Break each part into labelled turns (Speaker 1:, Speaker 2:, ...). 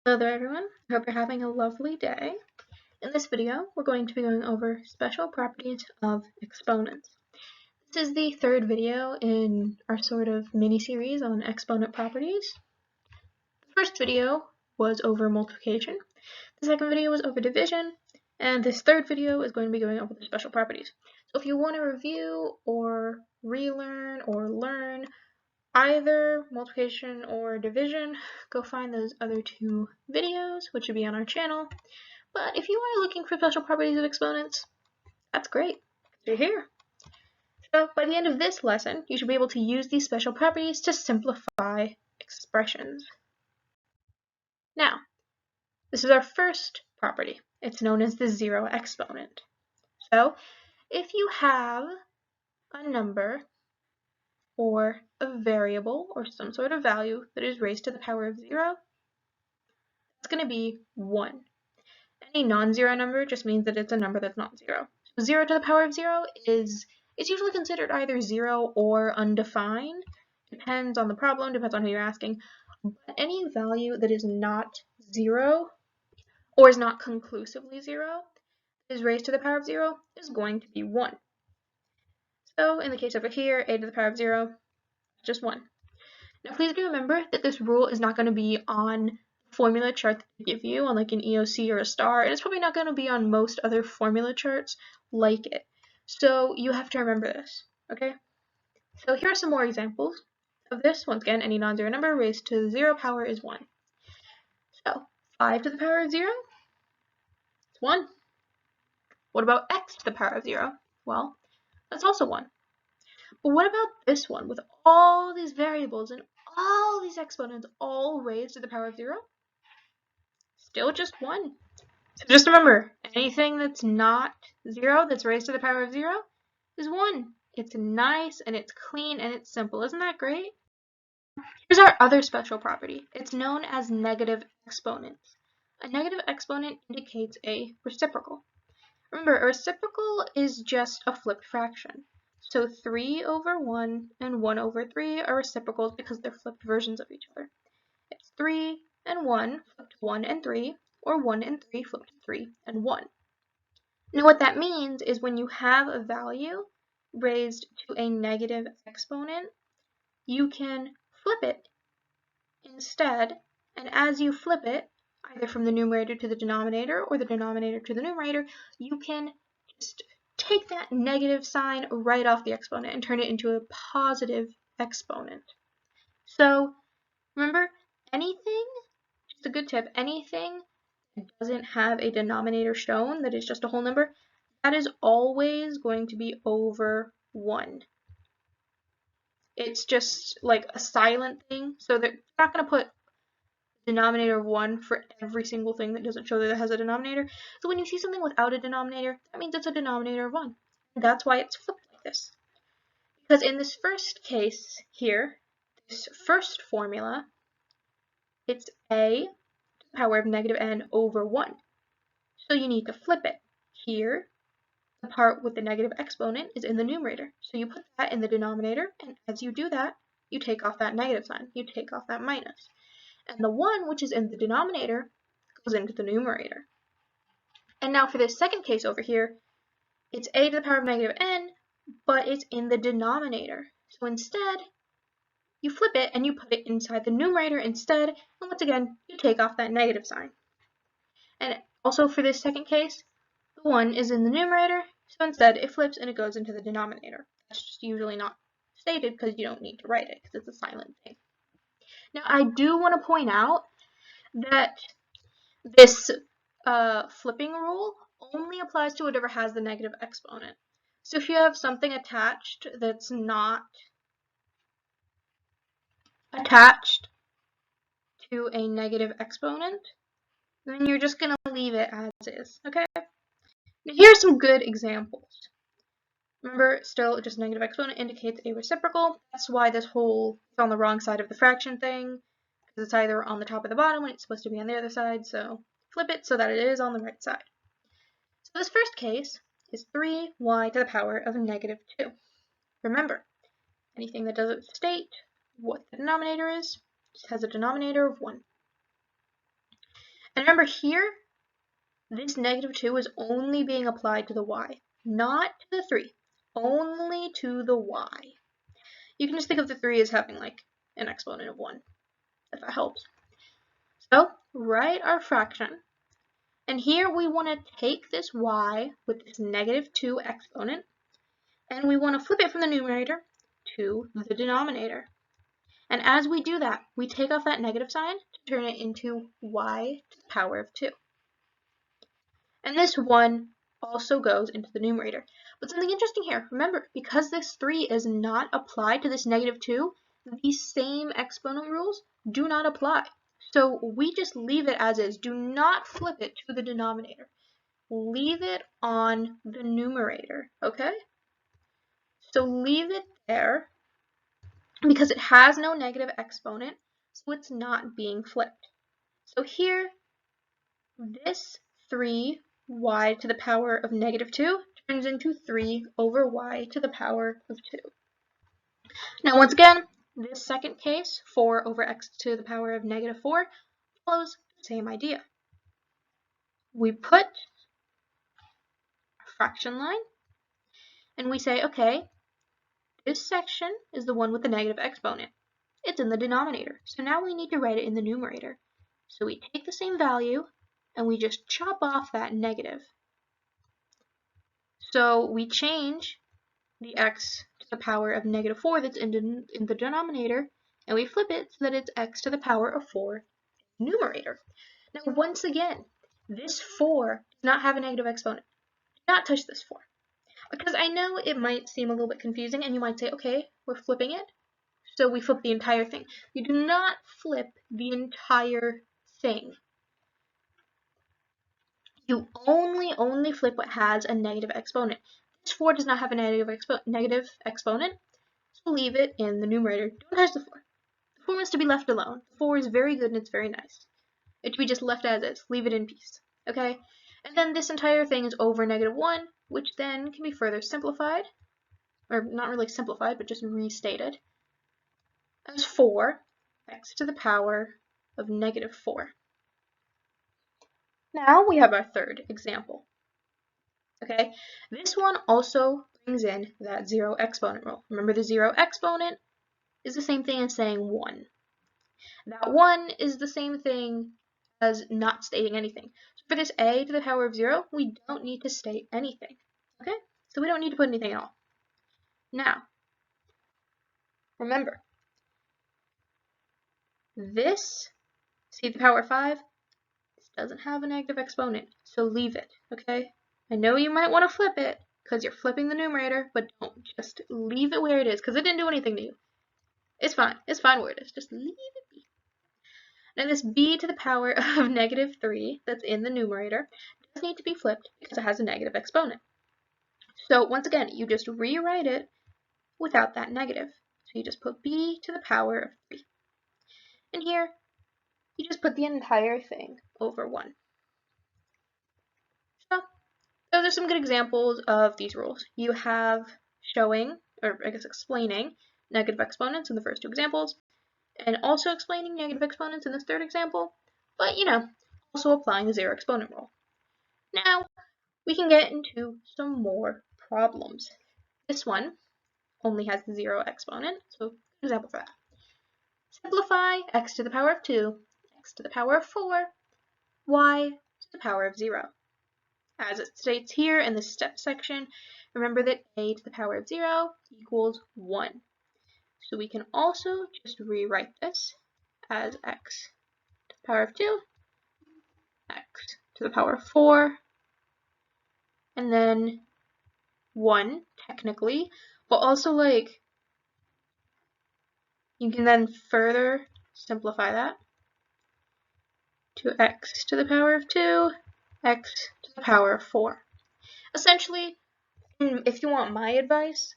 Speaker 1: Hello there everyone, I hope you're having a lovely day. In this video, we're going to be going over special properties of exponents. This is the third video in our sort of mini-series on exponent properties. The first video was over multiplication, the second video was over division, and this third video is going to be going over the special properties. So if you want to review or relearn or learn either multiplication or division, go find those other two videos, which should be on our channel. But if you are looking for special properties of exponents, that's great. You're here. So by the end of this lesson, you should be able to use these special properties to simplify expressions. Now, this is our first property. It's known as the zero exponent. So if you have a number or a variable or some sort of value that is raised to the power of 0, it's going to be 1. Any non-zero number just means that it's a number that's not 0. So 0 to the power of 0 it's usually considered either 0 or undefined. Depends on the problem, depends on who you're asking. But any value that is not 0 or is not conclusively 0 is raised to the power of 0 is going to be 1. So in the case over here, a to the power of 0, just 1. Now please do remember that this rule is not going to be on formula chart that they give you on like an EOC or a star, and it's probably not going to be on most other formula charts like it. So you have to remember this, okay? So here are some more examples of this. Once again, any non-zero number raised to the 0 power is 1. So 5 to the power of 0, it's 1. What about x to the power of 0? Well, that's also 1. But what about this one with all these variables and all these exponents all raised to the power of 0? Still just 1. So just remember, anything that's not 0 that's raised to the power of 0 is 1. It's nice and it's clean and it's simple. Isn't that great? Here's our other special property. It's known as negative exponents. A negative exponent indicates a reciprocal. Remember, a reciprocal is just a flipped fraction. So 3 over 1 and 1 over 3 are reciprocals because they're flipped versions of each other. It's 3 and 1 flipped to 1 and 3, or 1 and 3 flipped to 3 and 1. Now what that means is when you have a value raised to a negative exponent, you can flip it instead, and as you flip it, either from the numerator to the denominator or the denominator to the numerator, you can just take that negative sign right off the exponent and turn it into a positive exponent. So remember, anything, just a good tip, anything that doesn't have a denominator shown, that is just a whole number, that is always going to be over 1. It's just like a silent thing, so they're not going to put denominator of 1 for every single thing that doesn't show that it has a denominator. So when you see something without a denominator, that means it's a denominator of 1. And that's why it's flipped like this. Because in this first case here, this first formula, it's a to the power of negative n over 1. So you need to flip it. Here, the part with the negative exponent is in the numerator. So you put that in the denominator, and as you do that, you take off that negative sign. You take off that minus. And the 1, which is in the denominator, goes into the numerator. And now for this second case over here, it's a to the power of negative n, but it's in the denominator. So instead, you flip it and you put it inside the numerator instead, and once again, you take off that negative sign. And also for this second case, the 1 is in the numerator, so instead it flips and it goes into the denominator. That's just usually not stated because you don't need to write it because it's a silent thing. Now I do want to point out that this flipping rule only applies to whatever has the negative exponent. So if you have something attached that's not attached to a negative exponent, then you're just going to leave it as is, okay? Now here are some good examples. Remember, still just negative exponent indicates a reciprocal. That's why this whole is on the wrong side of the fraction thing, because it's either on the top or the bottom when it's supposed to be on the other side, so flip it so that it is on the right side. So this first case is 3y to the power of negative 2. Remember, anything that doesn't state what the denominator is just has a denominator of 1. remember here, this -2 is only being applied to the y, not to the 3, only to the y. You can just think of the 3 as having like an exponent of 1, if that helps. So write our fraction, and here we want to take this y with this -2 exponent, and we want to flip it from the numerator to the denominator. And as we do that, we take off that negative sign to turn it into y to the power of 2. And this 1 also goes into the numerator. But something interesting here, remember, because this 3 is not applied to this -2, these same exponent rules do not apply. So we just leave it as is. Do not flip it to the denominator. Leave it on the numerator, okay? So leave it there because it has no negative exponent, so it's not being flipped. So here, this 3y to the power of -2 turns into 3 over y to the power of 2. Now once again, this second case, 4 over x to the power of -4, follows the same idea. We put a fraction line, and we say, okay, this section is the one with the negative exponent. It's in the denominator, so now we need to write it in the numerator. So we take the same value, and we just chop off that negative. So we change the x to the power of -4 that's in the denominator, and we flip it so that it's x to the power of 4 numerator. Now once again, this 4 does not have a negative exponent. Do not touch this 4. Because I know it might seem a little bit confusing, and you might say, okay, we're flipping it, so we flip the entire thing. You do not flip the entire thing. You only flip what has a negative exponent. This 4 does not have a negative exponent, so leave it in the numerator. Don't touch the 4. The 4 is to be left alone. 4 is very good and it's very nice. It should be just left as is. Leave it in peace. Okay? And then this entire thing is over -1, which then can be further simplified, or not really simplified, but just restated, as 4x to the power of -4. Now we have our third example. Okay, this one also brings in that 0 exponent rule. Remember, the 0 exponent is the same thing as saying 1. That 1 is the same thing as not stating anything. So for this a to the power of 0, we don't need to state anything. Okay, so we don't need to put anything at all. Now, remember, this c to the power of 5, this doesn't have a negative exponent, so leave it, okay? I know you might want to flip it because you're flipping the numerator, but don't. Just leave it where it is because it didn't do anything to you. It's fine. It's fine where it is. Just leave it be. Now this b to the power of -3 that's in the numerator does need to be flipped because it has a negative exponent. So once again, you just rewrite it without that negative. So you just put b to the power of 3. And here, you just put the entire thing over 1. So those are some good examples of these rules. You have showing, or I guess explaining, negative exponents in the first two examples, and also explaining negative exponents in this third example, but also applying the 0 exponent rule. Now, we can get into some more problems. This one only has the 0 exponent, so example for that. Simplify x to the power of 2, x to the power of 4, y to the power of 0. As it states here in the step section, remember that a to the power of 0 equals 1. So we can also just rewrite this as x to the power of 2, x to the power of 4, and then 1, technically, but also you can then further simplify that to x to the power of 2, x to the power of 4. Essentially, if you want my advice,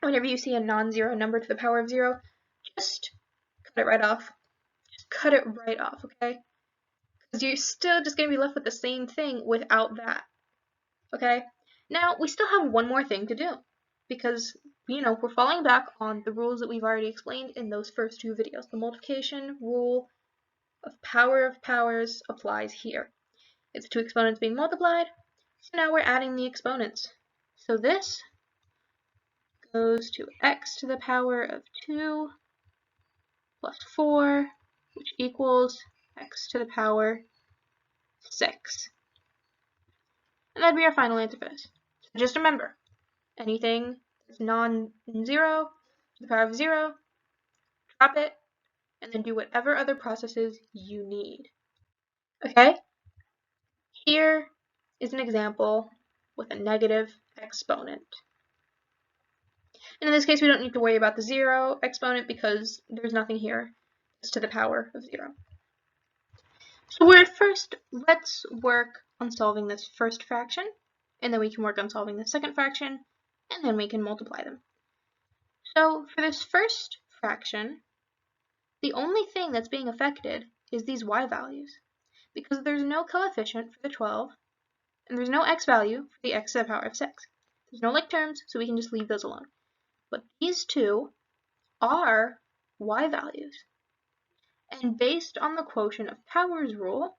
Speaker 1: whenever you see a non-zero number to the power of 0, just cut it right off. Just cut it right off, okay? Because you're still just going to be left with the same thing without that, okay? Now, we still have one more thing to do, because, we're falling back on the rules that we've already explained in those first two videos, the multiplication rule of powers applies here. It's two exponents being multiplied, so now we're adding the exponents. So this goes to x to the power of 2 plus 4, which equals x to the power 6. And that'd be our final answer for this. So just remember, anything that's non-zero to the power of 0, drop it, and then do whatever other processes you need. Okay? Here is an example with a negative exponent. And in this case, we don't need to worry about the 0 exponent because there's nothing here. It's to the power of 0. So let's work on solving this first fraction, and then we can work on solving the second fraction, and then we can multiply them. So for this first fraction, the only thing that's being affected is these y values, because there's no coefficient for the 12, and there's no x value for the x to the power of 6. There's no like terms, so we can just leave those alone. But these two are y values. And based on the quotient of powers rule,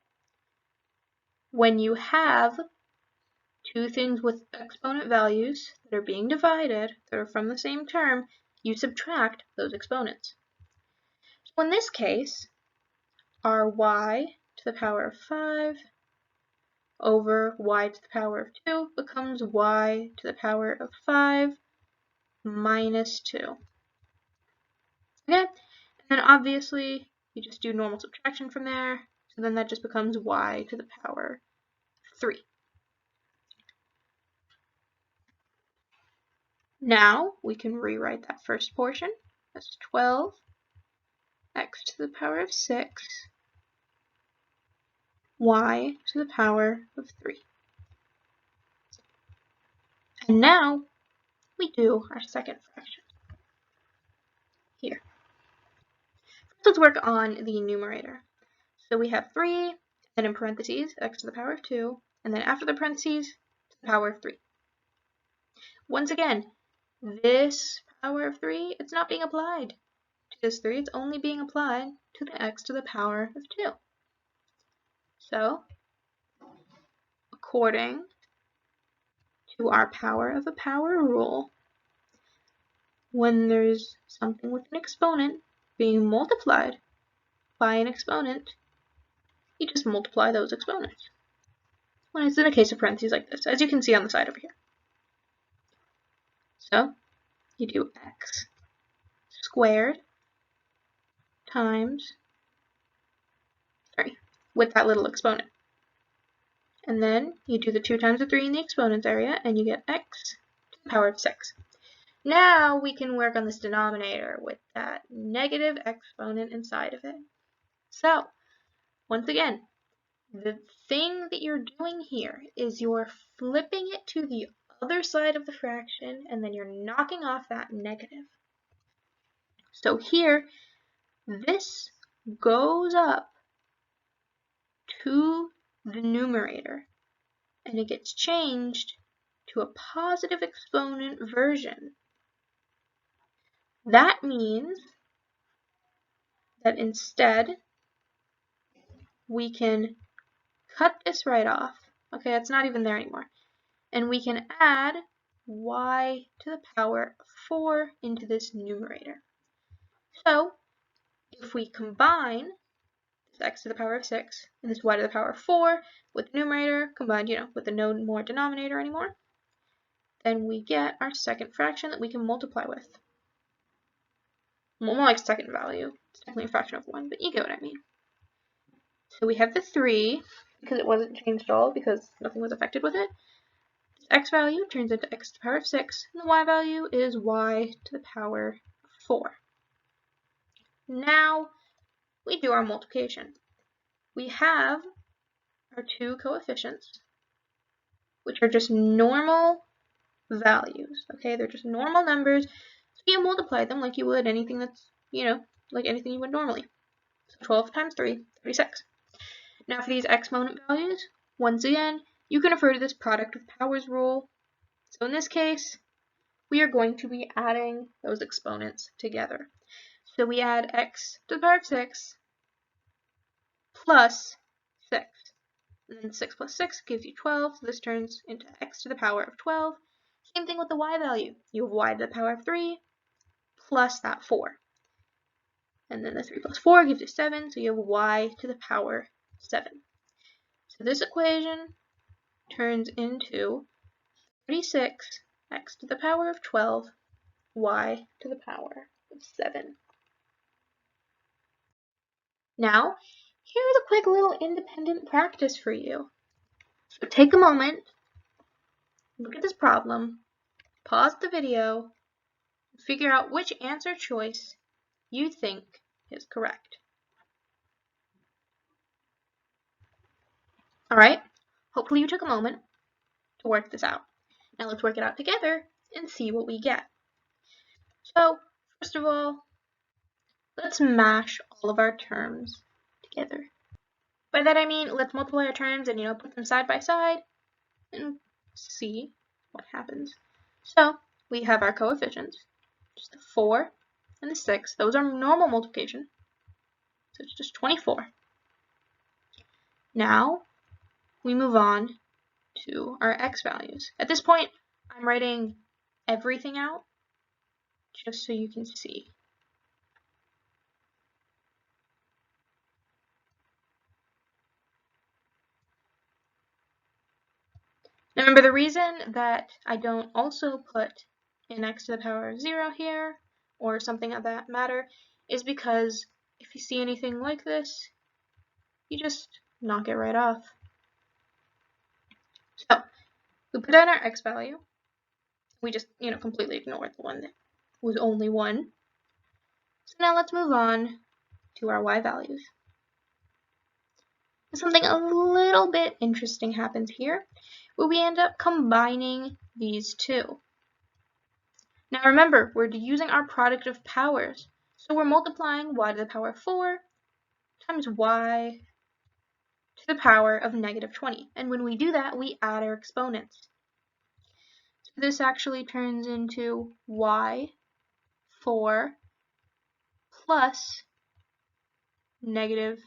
Speaker 1: when you have two things with exponent values that are being divided, that are from the same term, you subtract those exponents. So in this case, our y to the power of 5 over y to the power of 2 becomes y to the power of 5 minus 2. Okay? And then obviously, you just do normal subtraction from there, so then that just becomes y to the power 3. Now we can rewrite that first portion as 12 x to the power of 6 y to the power of 3. And now we do our second fraction here. Let's work on the numerator. So we have 3, and in parentheses, x to the power of 2, and then after the parentheses, to the power of 3. Once again, this power of 3, it's not being applied to this 3, it's only being applied to the x to the power of 2. So, according to our power of a power rule, when there's something with an exponent being multiplied by an exponent, you just multiply those exponents. When it's in a case of parentheses like this, as you can see on the side over here. So, you do x squared times 3 with that little exponent. And then you do the 2 times the 3 in the exponents area, and you get x to the power of 6. Now we can work on this denominator with that negative exponent inside of it. So, once again, the thing that you're doing here is you're flipping it to the other side of the fraction, and then you're knocking off that negative. So here, this goes up to the numerator, and it gets changed to a positive exponent version. That means that instead, we can cut this right off. Okay, it's not even there anymore. And we can add y to the power of 4 into this numerator. So, if we combine this x to the power of 6 and this y to the power of 4 with the numerator combined, with the no more denominator anymore, then we get our second fraction that we can multiply with. Well, more like second value. It's definitely a fraction of 1, but you get what I mean. So we have the 3, because it wasn't changed at all, because nothing was affected with it. This x value turns into x to the power of 6, and the y value is y to the power of 4. Now we do our multiplication. We have our two coefficients, which are just normal values. Okay, they're just normal numbers. So you multiply them like you would anything that's, like anything you would normally. So 12 times 3, 36. Now for these exponent values, once again, you can refer to this product of powers rule. So in this case, we are going to be adding those exponents together. So we add x to the power of 6 plus 6. And then 6 plus 6 gives you 12, so this turns into x to the power of 12. Same thing with the y value. You have y to the power of 3 plus that 4. And then the 3 plus 4 gives you 7, so you have y to the power 7. So this equation turns into 36 x to the power of 12, y to the power of 7. Now, here's a quick little independent practice for you. So take a moment, look at this problem, pause the video, and figure out which answer choice you think is correct. Alright, hopefully you took a moment to work this out. Now let's work it out together and see what we get. So, first of all, let's mash all of our terms together. By that I mean, let's multiply our terms and, put them side by side and see what happens. So, we have our coefficients, just the 4 and the 6. Those are normal multiplication, so it's just 24. Now, we move on to our x values. At this point, I'm writing everything out just so you can see. Now remember, the reason that I don't also put an x to the power of 0 here, or something of that matter, is because if you see anything like this, you just knock it right off. So, we put in our x value. We just, completely ignored the one that was only 1. So now let's move on to our y values. Something a little bit interesting happens here, where we end up combining these two. Now remember, we're using our product of powers, so we're multiplying y to the power of 4 times y to the power of negative 20. And when we do that, we add our exponents. So this actually turns into y4 plus negative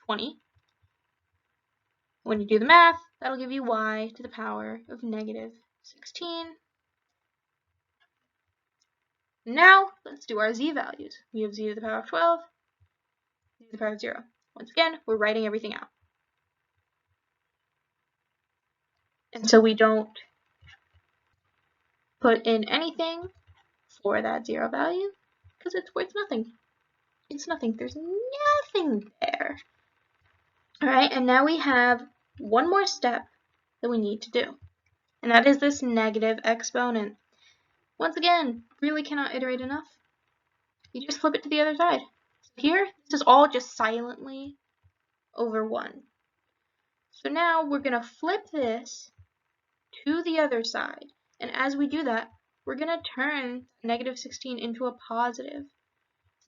Speaker 1: 20. When you do the math, that'll give you y to the power of negative 16. Now, let's do our z values. We have z to the power of 12, z to the power of 0. Once again, we're writing everything out. And so we don't put in anything for that 0 value because it's worth nothing. It's nothing. There's nothing there. Alright, and now we have one more step that we need to do. And that is this negative exponent. Once again, really cannot iterate enough. You just flip it to the other side. So here, this is all just silently over 1. So now we're going to flip this to the other side. And as we do that, we're going to turn negative 16 into a positive.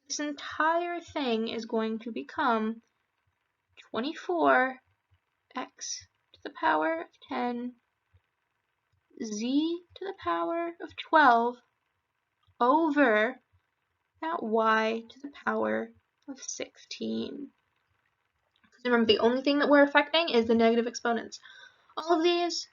Speaker 1: This entire thing is going to become 24x to the power of 10 z to the power of 12 over that y to the power of 16. Remember, the only thing that we're affecting is the negative exponents. All of these,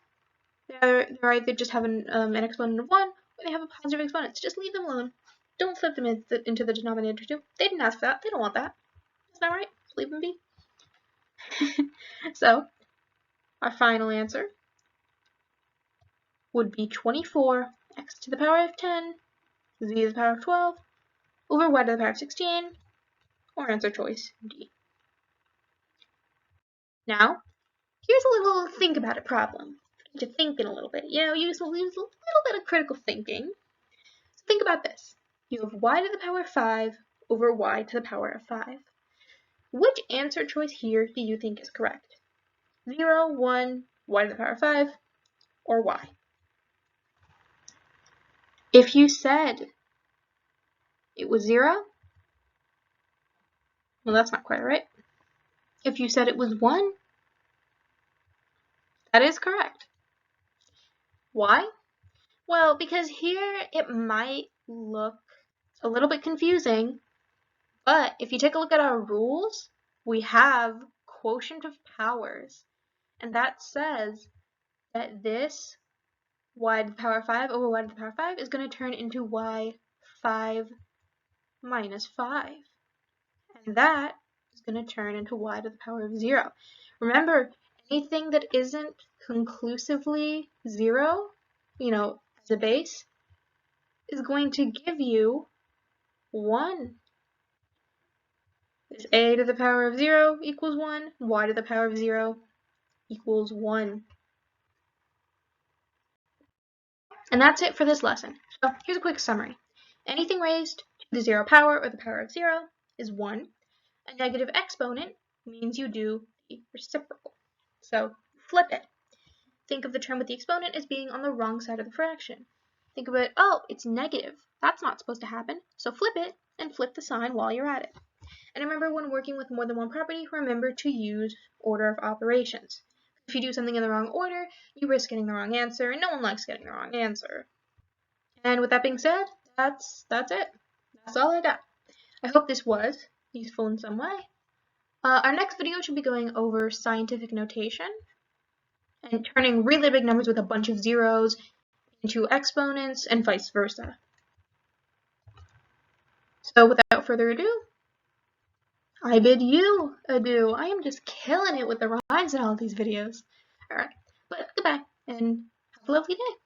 Speaker 1: they're either just have an exponent of 1 or they have a positive exponent. So just leave them alone. Don't flip them into the denominator too. They didn't ask for that. They don't want that. Isn't that right? Just leave them be. So, our final answer would be 24x to the power of 10, z to the power of 12, over y to the power of 16, or answer choice D. Now, here's a little think about it problem. To think in a little bit. Use a little bit of critical thinking. So think about this. You have y to the power of 5 over y to the power of 5. Which answer choice here do you think is correct? 0, 1, y to the power of 5, or y? If you said it was 0, well, that's not quite right. If you said it was 1, that is correct. Why? Well, because here it might look a little bit confusing, but if you take a look at our rules, we have quotient of powers. And that says that this y to the power 5 over y to the power 5 is going to turn into y5 minus 5. And that is going to turn into y to the power of 0. Remember, anything that isn't conclusively 0, as a base, is going to give you 1. This a to the power of 0 equals 1, y to the power of 0 equals 1. And that's it for this lesson. So here's a quick summary. Anything raised to the 0 power or the power of 0 is 1. A negative exponent means you do the reciprocal. So flip it. Think of the term with the exponent as being on the wrong side of the fraction. Think of it, oh, it's negative. That's not supposed to happen. So flip it and flip the sign while you're at it. And remember, when working with more than one property, remember to use order of operations. If you do something in the wrong order, you risk getting the wrong answer, and no one likes getting the wrong answer. And with that being said, that's it. That's all I got. I hope this was useful in some way. Our next video should be going over scientific notation and turning really big numbers with a bunch of zeros into exponents and vice versa. So without further ado, I bid you adieu. I am just killing it with the rhymes in all of these videos. Alright, but goodbye and have a lovely day.